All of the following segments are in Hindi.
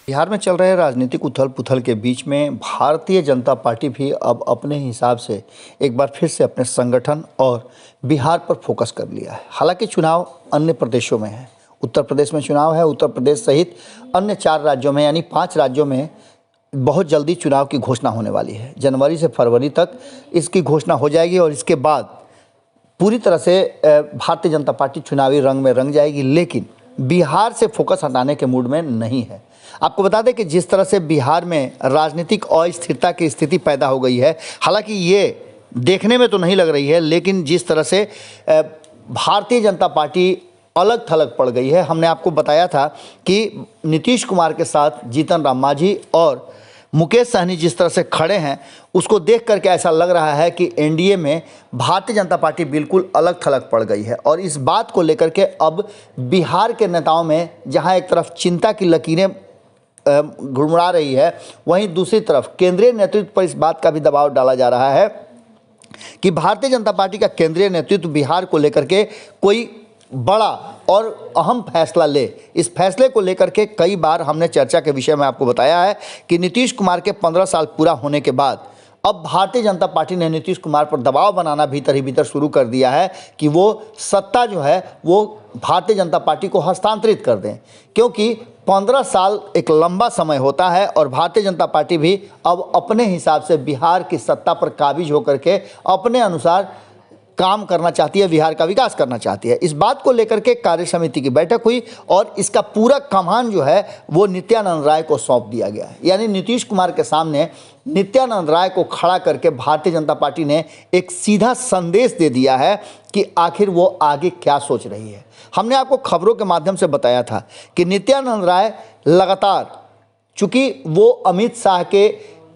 बिहार में चल रहे राजनीतिक उथल पुथल के बीच में भारतीय जनता पार्टी भी अब अपने हिसाब से एक बार फिर से अपने संगठन और बिहार पर फोकस कर लिया है। हालांकि चुनाव अन्य प्रदेशों में है, उत्तर प्रदेश में चुनाव है, उत्तर प्रदेश सहित अन्य 4 राज्यों में यानी 5 राज्यों में बहुत जल्दी चुनाव की घोषणा होने वाली है। जनवरी से फरवरी तक इसकी घोषणा हो जाएगी और इसके बाद पूरी तरह से भारतीय जनता पार्टी चुनावी रंग में रंग जाएगी, लेकिन बिहार से फोकस हटाने के मूड में नहीं है। आपको बता दें कि जिस तरह से बिहार में राजनीतिक अस्थिरता की स्थिति पैदा हो गई है, हालांकि ये देखने में तो नहीं लग रही है, लेकिन जिस तरह से भारतीय जनता पार्टी अलग थलग पड़ गई है। हमने आपको बताया था कि नीतीश कुमार के साथ जीतन राम मांझी और मुकेश सहनी जिस तरह से खड़े हैं, उसको देख करके ऐसा लग रहा है कि एनडीए में भारतीय जनता पार्टी बिल्कुल अलग थलग पड़ गई है। और इस बात को लेकर के अब बिहार के नेताओं में जहां एक तरफ चिंता की लकीरें घुड़मुड़ा रही है, वहीं दूसरी तरफ केंद्रीय नेतृत्व पर इस बात का भी दबाव डाला जा रहा है कि भारतीय जनता पार्टी का केंद्रीय नेतृत्व बिहार को लेकर के कोई बड़ा और अहम फैसला ले। इस फैसले को लेकर के कई बार हमने चर्चा के विषय में आपको बताया है कि नीतीश कुमार के 15 साल पूरा होने के बाद अब भारतीय जनता पार्टी ने नीतीश कुमार पर दबाव बनाना भीतर ही भीतर शुरू कर दिया है कि वो सत्ता जो है वो भारतीय जनता पार्टी को हस्तांतरित कर दें, क्योंकि 15 साल एक लंबा समय होता है और भारतीय जनता पार्टी भी अब अपने हिसाब से बिहार की सत्ता पर काबिज होकर के अपने अनुसार काम करना चाहती है, बिहार का विकास करना चाहती है। इस बात को लेकर के कार्य समिति की बैठक हुई और इसका पूरा कमान जो है वो नित्यानंद राय को सौंप दिया गया है। यानी नीतीश कुमार के सामने नित्यानंद राय को खड़ा करके भारतीय जनता पार्टी ने एक सीधा संदेश दे दिया है कि आखिर वो आगे क्या सोच रही है। हमने आपको खबरों के माध्यम से बताया था कि नित्यानंद राय लगातार, चूंकि वो अमित शाह के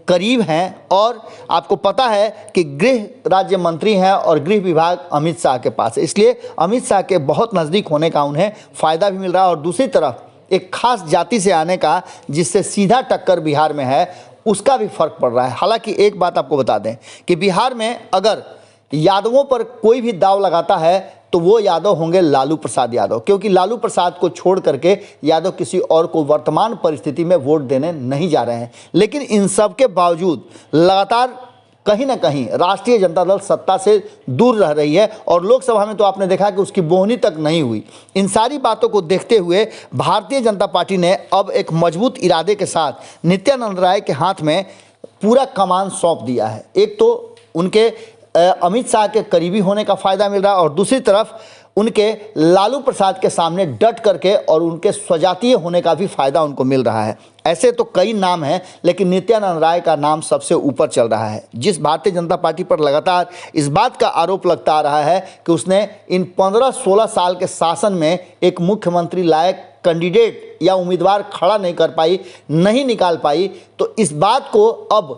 करीब हैं और आपको पता है कि गृह राज्य मंत्री हैं और गृह विभाग अमित शाह के पास है, इसलिए अमित शाह के बहुत नज़दीक होने का उन्हें फ़ायदा भी मिल रहा है और दूसरी तरफ एक खास जाति से आने का जिससे सीधा टक्कर बिहार में है उसका भी फर्क पड़ रहा है। हालांकि एक बात आपको बता दें कि बिहार में अगर यादवों पर कोई भी दाव लगाता है तो वो यादव होंगे लालू प्रसाद यादव, क्योंकि लालू प्रसाद को छोड़ करके यादव किसी और को वर्तमान परिस्थिति में वोट देने नहीं जा रहे हैं। लेकिन इन सब के बावजूद लगातार कहीं ना कहीं राष्ट्रीय जनता दल सत्ता से दूर रह रही है और लोकसभा में तो आपने देखा कि उसकी बोहनी तक नहीं हुई। इन सारी बातों को देखते हुए भारतीय जनता पार्टी ने अब एक मजबूत इरादे के साथ नित्यानंद राय के हाथ में पूरा कमान सौंप दिया है। एक तो उनके अमित शाह के करीबी होने का फ़ायदा मिल रहा है और दूसरी तरफ उनके लालू प्रसाद के सामने डट करके और उनके स्वजातीय होने का भी फ़ायदा उनको मिल रहा है। ऐसे तो कई नाम हैं, लेकिन नित्यानंद राय का नाम सबसे ऊपर चल रहा है। जिस भारतीय जनता पार्टी पर लगातार इस बात का आरोप लगता आ रहा है कि उसने इन 15-16 साल के शासन में एक मुख्यमंत्री लायक कैंडिडेट या उम्मीदवार खड़ा नहीं कर पाई, नहीं निकाल पाई, तो इस बात को अब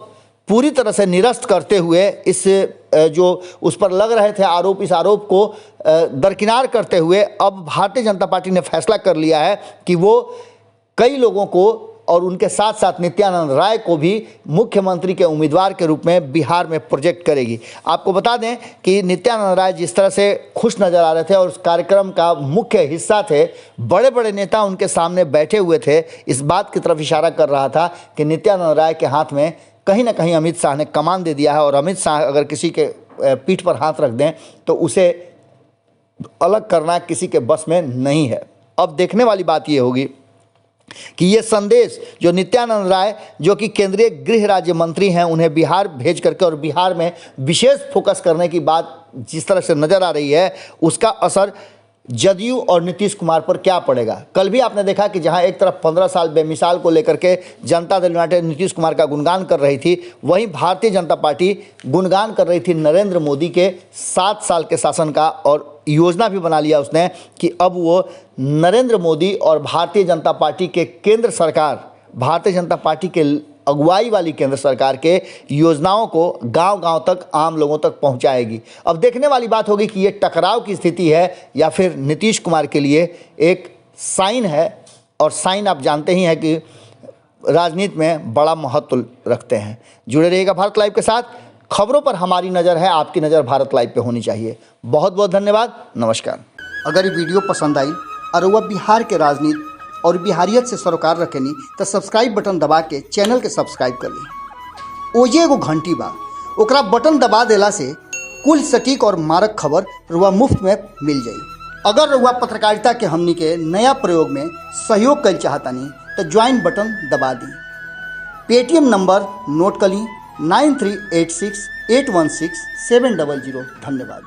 पूरी तरह से निरस्त करते हुए इस जो उस पर लग रहे थे आरोप, इस आरोप को दरकिनार करते हुए अब भारतीय जनता पार्टी ने फैसला कर लिया है कि वो कई लोगों को और उनके साथ साथ नित्यानंद राय को भी मुख्यमंत्री के उम्मीदवार के रूप में बिहार में प्रोजेक्ट करेगी। आपको बता दें कि नित्यानंद राय जिस तरह से खुश नज़र आ रहे थे और उस कार्यक्रम का मुख्य हिस्सा थे, बड़े बड़े नेता उनके सामने बैठे हुए थे, इस बात की तरफ इशारा कर रहा था कि नित्यानंद राय के हाथ में कहीं ना कहीं अमित शाह ने कमान दे दिया है और अमित शाह अगर किसी के पीठ पर हाथ रख दें तो उसे अलग करना किसी के बस में नहीं है। अब देखने वाली बात ये होगी कि ये संदेश जो नित्यानंद राय, जो कि केंद्रीय गृह राज्य मंत्री हैं, उन्हें बिहार भेज करके और बिहार में विशेष फोकस करने की बात जिस तरह से नज़र आ रही है, उसका असर जदयू और नीतीश कुमार पर क्या पड़ेगा। कल भी आपने देखा कि जहां एक तरफ 15 साल बेमिसाल को लेकर के जनता दल यूनाइटेड नीतीश कुमार का गुणगान कर रही थी, वहीं भारतीय जनता पार्टी गुणगान कर रही थी नरेंद्र मोदी के 7 साल के शासन का और योजना भी बना लिया उसने कि अब वो नरेंद्र मोदी और भारतीय जनता पार्टी के केंद्र सरकार, भारतीय जनता पार्टी के अगुवाई वाली केंद्र सरकार के योजनाओं को गांव-गांव तक, आम लोगों तक पहुंचाएगी। अब देखने वाली बात होगी कि ये टकराव की स्थिति है या फिर नीतीश कुमार के लिए एक साइन है, और साइन आप जानते ही हैं कि राजनीति में बड़ा महत्व रखते हैं। जुड़े रहिएगा भारत लाइव के साथ। खबरों पर हमारी नज़र है, आपकी नज़र भारत लाइव पे होनी चाहिए। बहुत बहुत धन्यवाद, नमस्कार। अगर ये वीडियो पसंद आई और वह बिहार के राजनीति और बिहारियत से सरोकार रखेनी तो सब्सक्राइब बटन दबा के चैनल के सब्सक्राइब कर ली। ओजे एगो घंटी बा, ओकरा बटन दबा देला से कुल सटीक और मारक खबर रुआ मुफ्त में मिल जाई। अगर रुआ पत्रकारिता के हमनी के नया प्रयोग में सहयोग कर चाहतानी तो ज्वाइन बटन दबा दी। पेटीएम नंबर नोट कर ली 9386816700। धन्यवाद।